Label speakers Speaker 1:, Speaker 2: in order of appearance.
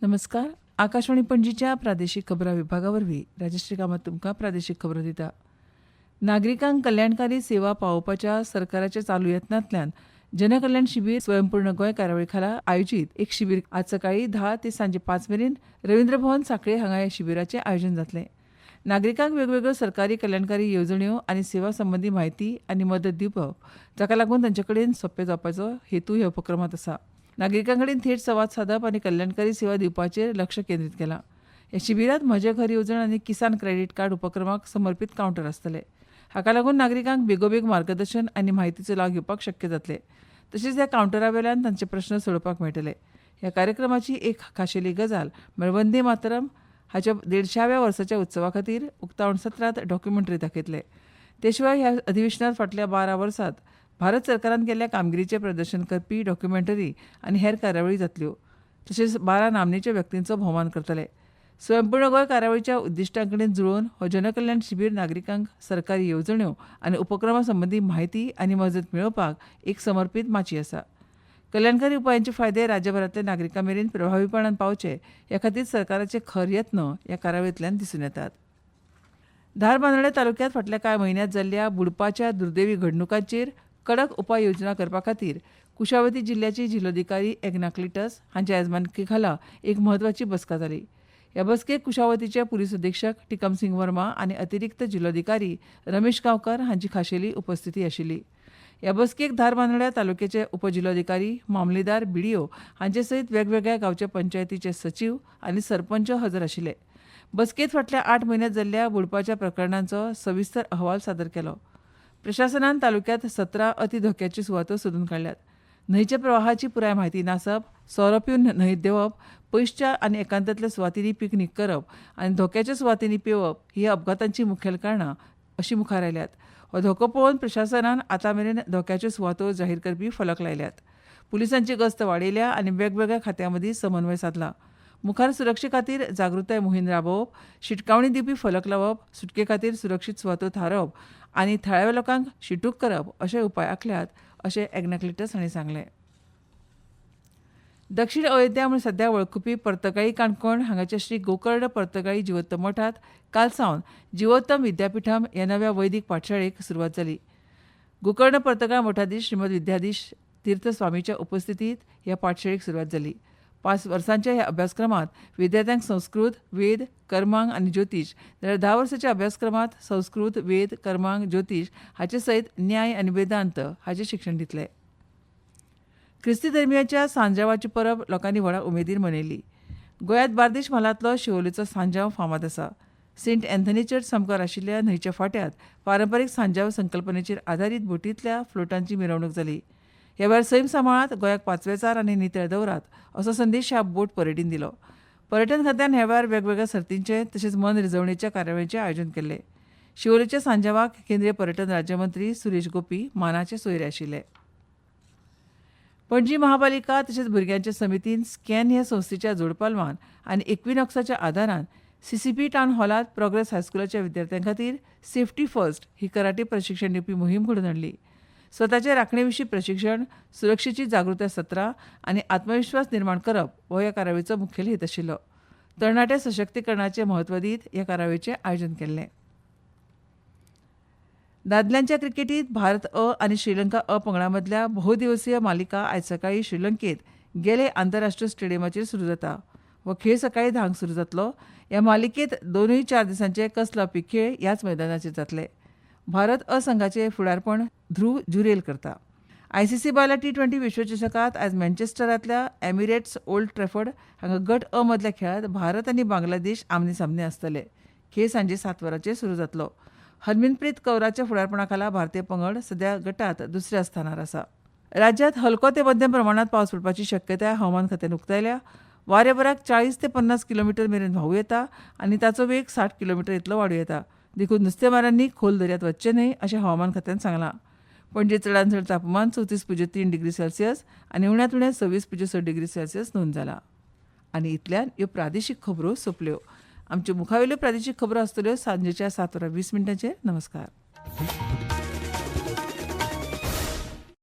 Speaker 1: नमस्कार. आकाशवाणी पणजीच्या प्रादेशीक खबरां विभागावरवीं राजश्री कामत तुमकां प्रादेशीक खबरो दिता. नागरिकांक कल्याणकारी सेवा पावोवपाच्या सरकाराच्या चालू यत्नांतल्यान जनकल्याण शिबीर स्वयंपूर्ण गोंय कार्यावळी खाला आयोजीत एक शिबीर आज सकाळी 10 ते सांजे 5 मेरेन रवींद्र भवन सांखळे हांगा ह्या शिबिराचें आयोजन जातलें. नागरिकांक वेगवेगळ्यो सरकारी कल्याणकारी येवजण्यो आनी सेवा संबंधी म्हायती आनी मदत दिवप, जाका लागून तांचे कडेन सोंपें जावपाचो हेतू ह्या उपक्रमांत आसा. नागरिकां कडेन थेट संवाद सादप आनी कल्याणकारी सेवा दिवपाचेर लक्ष केंद्रीत केलां. ह्या शिबिरांत म्हजें घर येवजण आनी किसान क्रेडीट कार्ड उपक्रमाक समर्पीत कावंटर आसतले. हाका लागून नागरिकांक बेगोबेग मार्गदर्शन आनी म्हायतीचो लाव घेवपाक शक्य जातलें. तशेंच ह्या कावंटरा वयल्यान तांचे प्रस्न सोडोवपाक मेळटले. ह्या कार्यक्रमाची एक खाशेली गजाल म्हळ्यार वंदे मातरम हाच्या 150व्या वर्साच्या उत्सवा खातीर उक्तावण सत्रांत डॉक्युमेंटरी दाखयतले. ते शिवाय ह्या अधिवेशनांत फाटल्या 12 वर्सांत भारत सरकारान केल्ल्या कामगिरीचें प्रदर्शन करपी डॉक्युमेंटरी आनी हेर कार्यावळी जातल्यो. तशेंच 12 नामनेच्या व्यक्तींचो भोवमान करतले. स्वयंपूर्ण गोंय कार्यावळीच्या उद्दिश्टां कडेन जुळोवन हो जनकल्याण शिबीर नागरिकांक सरकारी येवजण्यो आनी उपक्रमा संबंधी म्हायती आनी मजत मेळोवपाक एक समर्पीत माची आसा. कल्याणकारी उपायांचे फायदे राज्यभरांतल्या नागरिकां मेरेन प्रभावीपणान पावचे ह्या खातीर सरकाराचे खर यत्न ह्या कार्यावळींतल्यान दिसून येतात. धारबांदोड्या तालुक्यांत फाटल्या कांय म्हयन्यांत जाल्ल्या बुडपाच्या दुर्दैवी घडणुकांचेर कडक उपाय योजना करपा खातीर कुशावती जिल्ल्याची जिल्लोधिकारी एग्नाक्लिटस हांच्या येजमानके खाला एक म्हत्वाची बसका जाली. ह्या बसकेक कुशावतीचे पुलीस अधीक्षक टिकम सिंग वर्मा आनी अतिरिक्त जिल्लोधिकारी रमेश गांवकर हांची खाशेली उपस्थिती आशिल्ली. ह्या बसकेक धारबांदोड्या तालुक्याचे उपजिल्लोधिकारी, मामलेदार, बीडीओ हांचे सयत वेगवेगळ्या गांवच्या पंचायतीचे सचीव आनी सरपंच हजर आशिल्ले. बसकेंत फाटल्या 8 म्हयन्यांत जाल्ल्या बुडपाच्या प्रकरणांचो सविस्तर अहवाल सादर केलो. प्रशासनान तालुक्यांत 17 अतिधोक्याच्यो सुवातो सोदून काडल्यात. न्हंयच्या प्रवाहाची पुराय म्हायती नासप, सोरो पिवन न्हंयत देंवप, पयसच्या आनी एकांतांतल्या सुवातींनी पिकनीक करप आनी धोक्याच्या सुवातींनी पेंवप ही अपघातांची मुखेल कारणां अशी मुखार आयल्यात. हो धोको पळोवन प्रशासनान आतां मेरेन धोक्याच्यो सुवातो जाहीर करपी फलक लायल्यात. पुलिसांची गस्त वाडयल्या आनी वेगवेगळ्या खात्यां मदीं समन्वय साधला. मुखार सुरक्षे खातीर जागृताय मोहीम राबोवप, शिटकावणी दिवपी फलक लावप, सुटके खातीर सुरक्षीत सुवातो थारावप आनी थळाव्या लोकांक शिटूक करप अशे उपाय आखल्यात अशें एग्नाक्लिटस हांणी सांगलें. दक्षिण अयोध्या म्हूण सध्या वळखुपी पर्तगाळी काणकोण हांगाच्या श्री गोकर्ण पर्तगाळी जिवोत्तम मठांत काल सावन जिवोत्तम विद्यापिठम ह्या नव्या वैदीक पाठशाळेक सुरवात जाली. गोकर्ण पर्तगाळ मठाधीश श्रीमद विद्याधीश तीर्थ स्वामीच्या उपस्थितीत ह्या पाठशाळेक सुरवात जाली. 5 वर्सांच्या ह्या अभ्यासक्रमांत विद्यार्थ्यांक संस्कृत, वेद, कर्मांक आनी ज्योतीश, जाल्यार 10 वर्सांच्या अभ्यासक्रमांत संस्कृत, वेद, कर्मांक, ज्योतीश हाचे सयत न्याय आनी वेदांत हाचें शिक्षण दितले. ख्रिस्ती धर्मियाच्या सांजावाची परब लोकांनी व्हडा उमेदीन मनयली. गोंयांत बार्देश म्हालांतलो शिवोलेचो सांजाव फामाद आसा. सेंट अँथनी चर्च समकार आशिल्ल्या न्हंयच्या फाट्यांत पारंपारीक सांजाव संकल्पनेचेर आदारीत बोटींतल्या फ्लोटांची मिरवणूक जाली. ह्या वेळार सैम सांबाळात, गोंयाक पांचवेचार आनी नितळ दवरात असो संदेश ह्या बोट परेडीन दिलो. पर्यटन खात्यान ह्या वेळार वेगवेगळ्या सर्तींचे तशेंच मन रिजवणेच्या कार्यावळींचें आयोजन केलें. शिवोलेच्या सांजावाक केंद्रीय पर्यटन राज्यमंत्री सुरेश गोपी मानाचे सोयरे आशिल्ले. पणजी महापालिका तशेंच भुरग्यांच्या समितीन स्कॅन ह्या संस्थेच्या जोडपालवान आनी इक्विनॉक्साच्या आदारान सीसीपी टावन हॉलांत प्रोग्रेस हायस्कुलाच्या विद्यार्थ्यां खातीर सेफ्टी फर्स्ट ही कराटे प्रशिक्षण दिवपी मोहीम घडोवन हाडली. स्वताचे राखणे विशीं प्रशिक्षण, सुरक्षेची जागृताय सत्रां आनी आत्मविश्वास निर्माण करप हो ह्या कार्यावळीचो मुखेल हेत आशिल्लो. तरणाट्या सशक्तीकरणाचें म्हत्व दीत ह्या कार्यावळीचें आयोजन केल्लें. दादल्यांच्या क्रिकेटींत भारत अ आनी श्रीलंका अ पंगडां मदल्या बहुदिवसीय मालिका आयज सकाळीं श्रीलंकेंत गेले आंतरराष्ट्रीय स्टेडियमाचेर सुरू जाता. हो खेळ सकाळीं 10 सुरू जातलो. ह्या मालिकेंत दोनूय 4 दिसांचे कस लावपी खेळ ह्याच मैदानाचेर जातले. भारत अ संघाचें फुडारपण ध्रुव जुरेल करता. आयसीसी बायलां T20 विश्वचषकांत आयज मँचेस्टरांतल्या एमिरेट्स ओल्ड ट्रॅफर्ड हांगा गट अ मदल्या खेळांत भारत आनी बांगलादेश आमने सामने आसतले. खेळ सांजे 7 वरांचेर सुरू जातलो. हरमनप्रीत कौराच्या फुडारपणा खाला भारतीय पंगड सध्या गटांत दुसऱ्या स्थानार आसा. राज्यांत हलको ते मध्यम प्रमाणांत पावस पडपाची शक्यताय हवामान खात्यान उक्तायल्या. वारे बराक 40 ते 50 किलोमीटर मेरेन व्हांवू येता आनी ताचो वेग 60 किलोमीटर इतलो वाडूं येता. देखून नुस्तेमारांनी खोल दर्यांत वचचें न्हय अशें हवामान खात्यान सांगलां. पणजे चडांत चड तापमान 34.3 डिग्री सेल्सियस आनी उण्यांत उणें 26.6 डिग्री सेल्सियस नोंद जालां. आनी इतल्यान ह्यो प्रादेशीक खबरो सोंपल्यो. आमच्यो मुखावेल्यो प्रादेशीक खबरो आसतल्यो सांजेच्या 7:20 नमस्कार.